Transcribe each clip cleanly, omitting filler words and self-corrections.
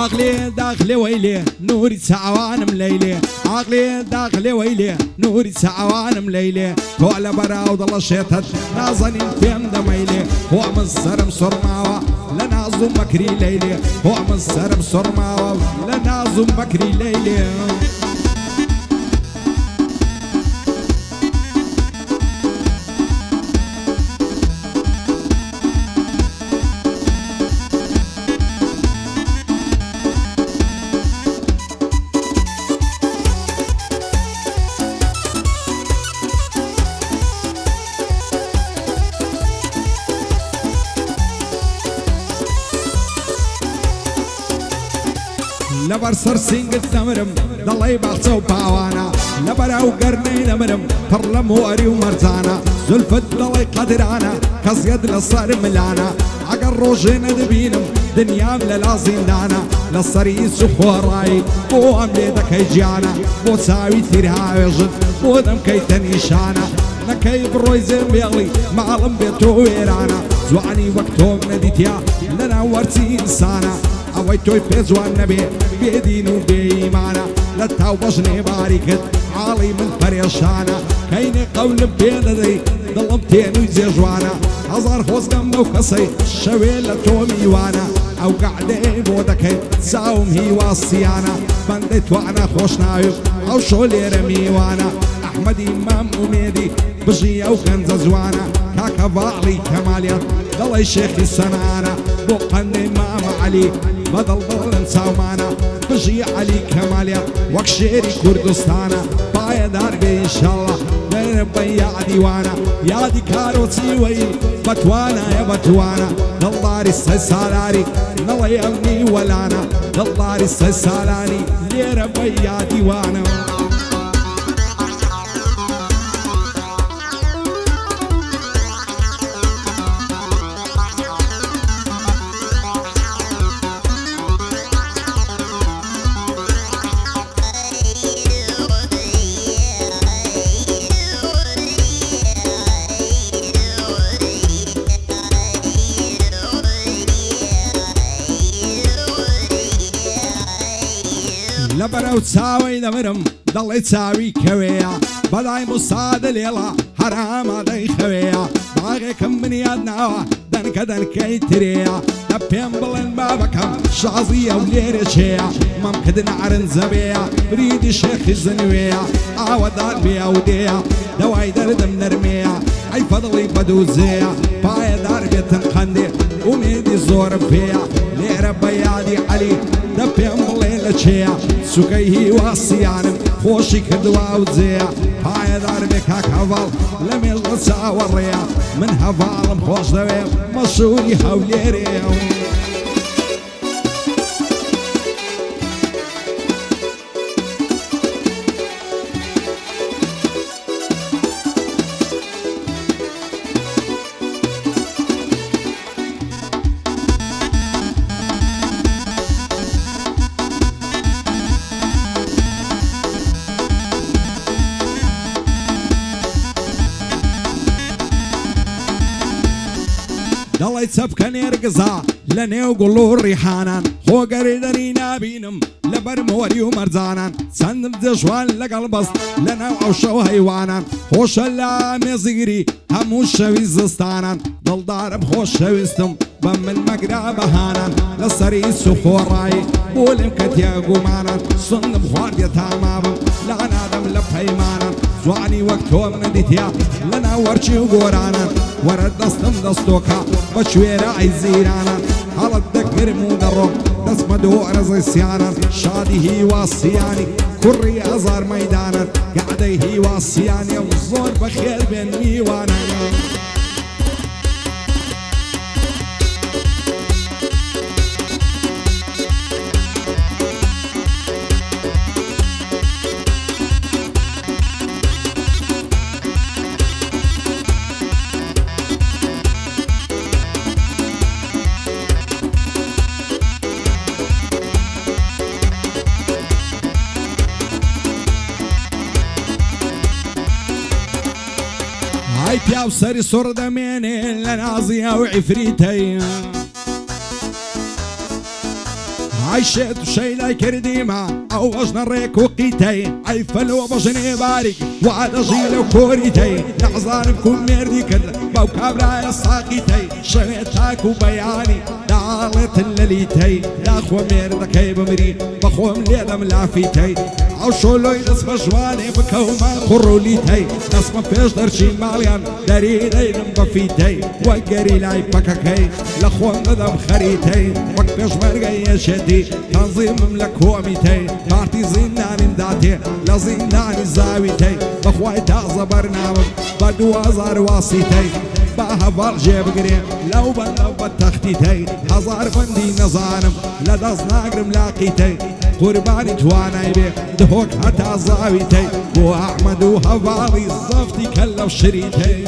عقلي داخلي ويلي نوري سعوان مليلي عقلي داخلي ويلي نوري سعوان مليلي طول برا وضل شيطت نازني فيم دميلي هو مصر مصرماوة لنازم بكري ليلي هو مصر مصرماوة لنازم بكري ليلي لبر سرسنگ نمرم دلای باخته و پاوانا لبر او قرنی نمرم پرلم و اری و مرزانا زلفت دلای قدرانا کس ید لصار ملانا اگر روژه ندبینم دنیام للازین دانا لصری سخورائی بو عملی دکی جانا بو ساوی تیرها ویجد بو دم کی تنیشانا نکی بروی زنبیلی معلم بیتو ویرانا زوانی وقتو ندیتیا لنا ورسی انسانا اوی توی پیزوان نبی بیدین و بیمانا لتاو بجنی باریکت عالی من پریشانا کینی قولم بیددی دلم تینوی زیجوانا هزار خوزگم و کسی شوی لتو میوانا او قعده بودکی زاوم هی واسیانا بندی توانا خوش نایب او شولی رمیوانا احمد امام امیدی بجی او کنز زوانا کاکا بالی کمالیت دلی شیخی سنانا بو قند امام علی بدل ضل ساومانا بجي علي كماليا وكشيري كردستانا بايا دارقي ان شاء الله بين بيا ديوانا يا دي كاروتي وي بتوانا يا بتوانا دلاري السالاري نلا يمني ولانا دلاري السالاني ليرا بيا ديوانا لبرو تساوي دمرم ضل تساوي كويا بداي مصاد ليلا حرام داي خويا باغي كم بنياد ناوا دنك دنك تريا دبيم بلن بابكم شازية وليرشيا ممكن نعرن زبيا بريد شيخ الزنوية عودان بيا وديا دواي دردم نرميا اي فضلي بدوزيا باي داربي تنقندي وميدي زور بيا ليرا بيادي علي دبيم بلن شيا سكيه واسيانم خوشي كدوا وزيا هاي داربي كاكافال لمي الغسا والريا من هفالم خوش دويم مصوري هوليريا دلي سبكن يرقصا لنيو قلو الريحانا هو قريدني نابينم لبر موري ومرزانا سندم دشوان لقلبس لنا وعوشو هيوانا خوش اللامي صغيري هموش شويزستانا دل دارب خوش شويستم بم المقرا بهانا لسري سخوراي بولم كتيا قمانا صندم خوارديا تامابم لعنا دم لبهيمانا زواني وقتو منديتيا لنا ورشي وقورانا ورد دستم دستوكا بشويرا عزيرانا على الذكر مدرم دسم دور زيسيانا شادي هي واسياني كري ازار ميدانا قعدي هي واسياني وزور بخير بين ميوانا هاي بياو سري صور دميني لنازية وعفريتي عيشت شيلة كرديمة أو وجن الريك وقيتي عيفل وبجني بارك وعد جيل وكوريتي لعزان بكون مردي كد بوكاب لا يساقيتي شغيتاك وبياني دعالت الليتي لا خو مردكي بمري بخوم ليلة ملافيتي عوشو لوي نصف جواني بكوما خروليتي نصف فيش درشي ماليان داريدي نمبفيتي وقري لاي بكاكي لخو نظم خريتي وقفش مرقي شدي تنظيم مملك هوميتي بارتي زيناني مداتي لزيناني زاويتي بخواي تازا برنامج بدو ازار واسيتي باها جيب قريب لو بنو بتختيتي هزار بندي نظانم لدز ناقر ملاقيتي قرباني تواناي بي دهوك حتى زاويتي بو احمد وهفالي الزفتي كلو شريتي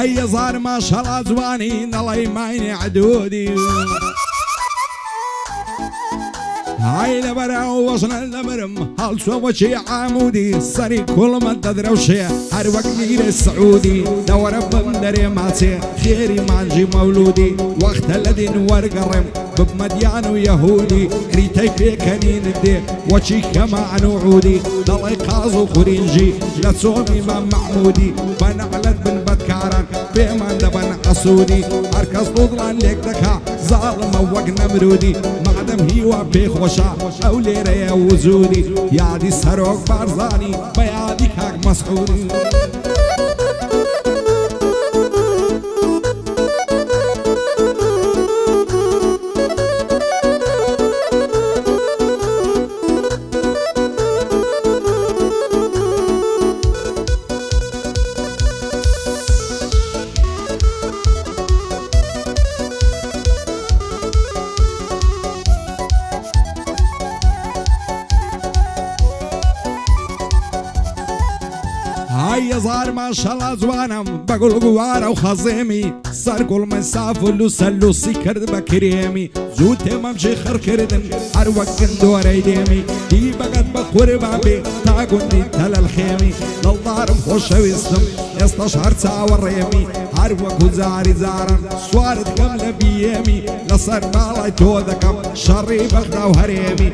هيا صار ما شاء الله زوانين الله يمايني عدودي هاي لبرا وصلنا المرم هل سوى عمودي صري كل ما تدروشي هر وقت غير السعودي دور بندري ماسي خيري مانجي مولودي وقت الذين ورقرم بمديان ويهودي ريتي في كنين الدي وشي كما نوعودي ضلي قازو خرينجي لسومي ما محمودي بنعلت بن بدكاران بيمان دبن قصودي اركز ضلان ليك دكا ظالم وقنا مرودي معدم هيوا بيخوشا او ليريا وزودي يادي سروق بارزاني بيادي كاك مسعودي هيا صار ما شاء الله زوانم بقول قوارة وخزيمي صار كل مساف ولو سكرد بكريمي زوتي ممشي خر كردن هر وقت دوري ديمي دي بقت بخور بابي تاقون دي تل الخيمي للضارم خوش ويستم يستشهر ساور ريمي هر وقت زاري زارن سوارد كمل بيمي لصر مالاي تودكم شري بغدا وهريمي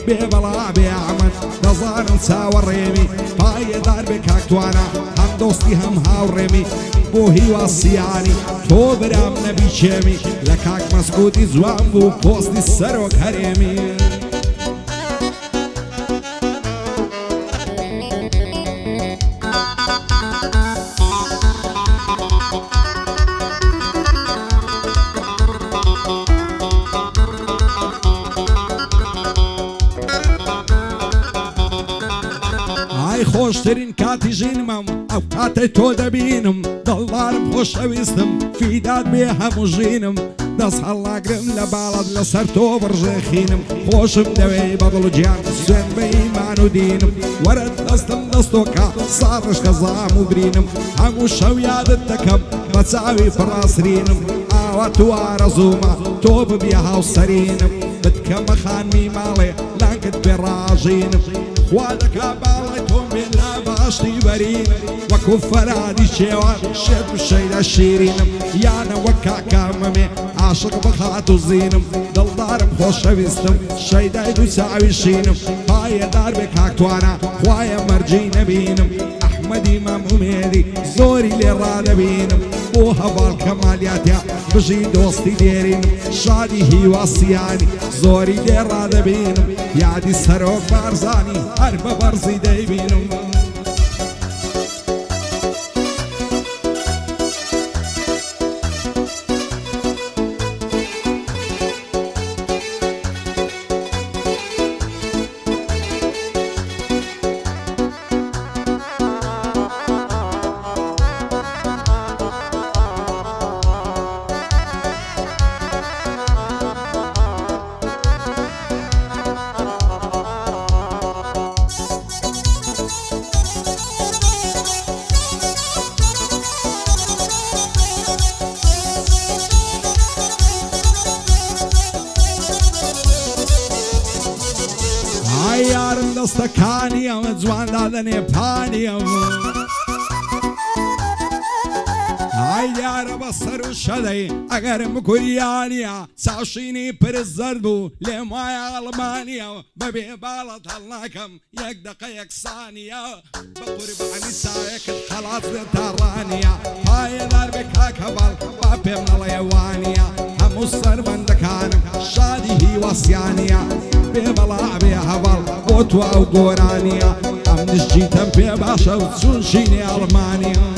ببلا بيعمل نظارم ساور ريمي باي دار بكاكتوانا هم دوستي هم هاوريمي بو هيوا السياني تو برام نبي شامي لكاك مسكوتي زوان بو بوستي السروك هريمي خوشترین کاتی جینمم او کاتی تو دبینم دلارم خوش اویستم فیداد بی همو جینم دست حلاقرم لبالد لسر تو برجخینم خوشم دوی بدل جان سوین بی ایمان و دینم ورد دستم دستو که صارش کزام و برینم همو شو یادت دکم بتساوی فراسرینم آوات و آرزوما تو ببیها و سرینم بدکم خان میمالی لانکت براجینم خوادك بالتهم بلا باشتي برين وكفرادي شوار شد الشيد الشيرينم يانا وكا كاممي عاشق بخاتو زينم دل دارم خوش ويستم شيدا يدو ساوي شينم هاي دار بكاكتوانا خوايا مرجي نبينم احمد امام اميدي زوري لراد بينم بوها بالكمالياتي بجي دوستي ديرينم شادي هي واسياني زوري لراد بينم يادي سروك بارزاني هرب برزي دايبينم ڕستەکانیم جوان دادەنێ پانیم ئای دیارە بە سەر و شەدەی ئەگەرم کوریانە چاوشینی پرس زەرد بوو لێم وایە ئەڵمانیە بەبێ باڵەت هەڵناکەم یەک دەقە یەک سانیە بە قوربانی چاوێکت خەڵات لێ تاڕانیە پایەدار بێ کاکەباڵ با پێم نەڵێ وانیە هەموو سەربەندەکانم شادی هیوەسیانیە بێ بەڵا بێ هەڤەڵ بۆ تو ئەو گۆرانیە ئەم نشجیتەم پێ باشە و چون شینی ئەڵمانیە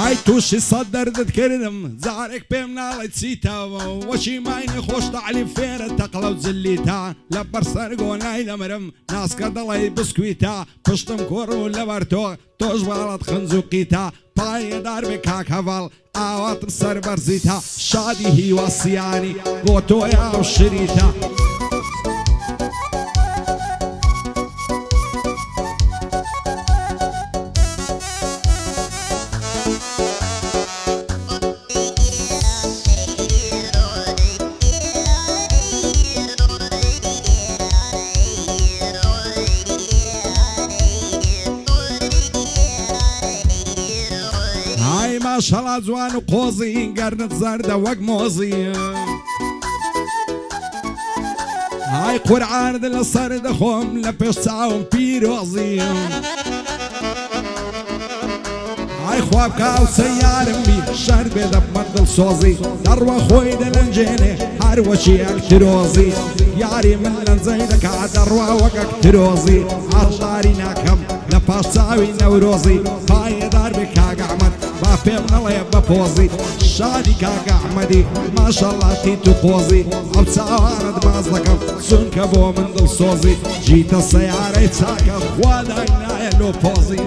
ئای تووشی سەد دەردت کردم جارێک پێم ناڵێ چیتەوە وەچی ماینی خۆش تەعلی فێرە تەقڵە و جلیتە لە بەرسەر گۆنای دەمرم ناسکە دەڵێ بسکویتە پشتم کوڕ و لەبەر تۆش باڵەت خنجوقیتە پایەدار بێ کاک هەڤەڵ ئاواتم سەر بەرزیتە شادی هیوەسیانی بۆ تۆیە ئەو شریتە ماشەڵا جوان و قۆزی گەرنت زەردە وەک مۆزی ئای قورعانت لەسەر دەخۆم لە پێش چاوم پیرۆزی ئای خواب کاو سەیارم بی شەر بێ دەبمەت دڵسۆزی دەڕوە خۆی دەلەنجێنێ هەروەچی ئەکترۆزی یاری من لەنجەی دەکا دەڕوا وەک ئەکترۆزی ئاڵداری ناکەم لە پاش چاوی نەورۆزی پایەدار بێ کاک ئەحمەد با پێم نەڵێ بە پۆزی شادی کاک ئەحمەدی ماشەڵڵا تیت و قۆزی ئەو چاوانت باز دەکەم چونکە بۆ من دڵسۆزی جیتە سەیارەی چاکە خوا دای نایە لۆ پۆزی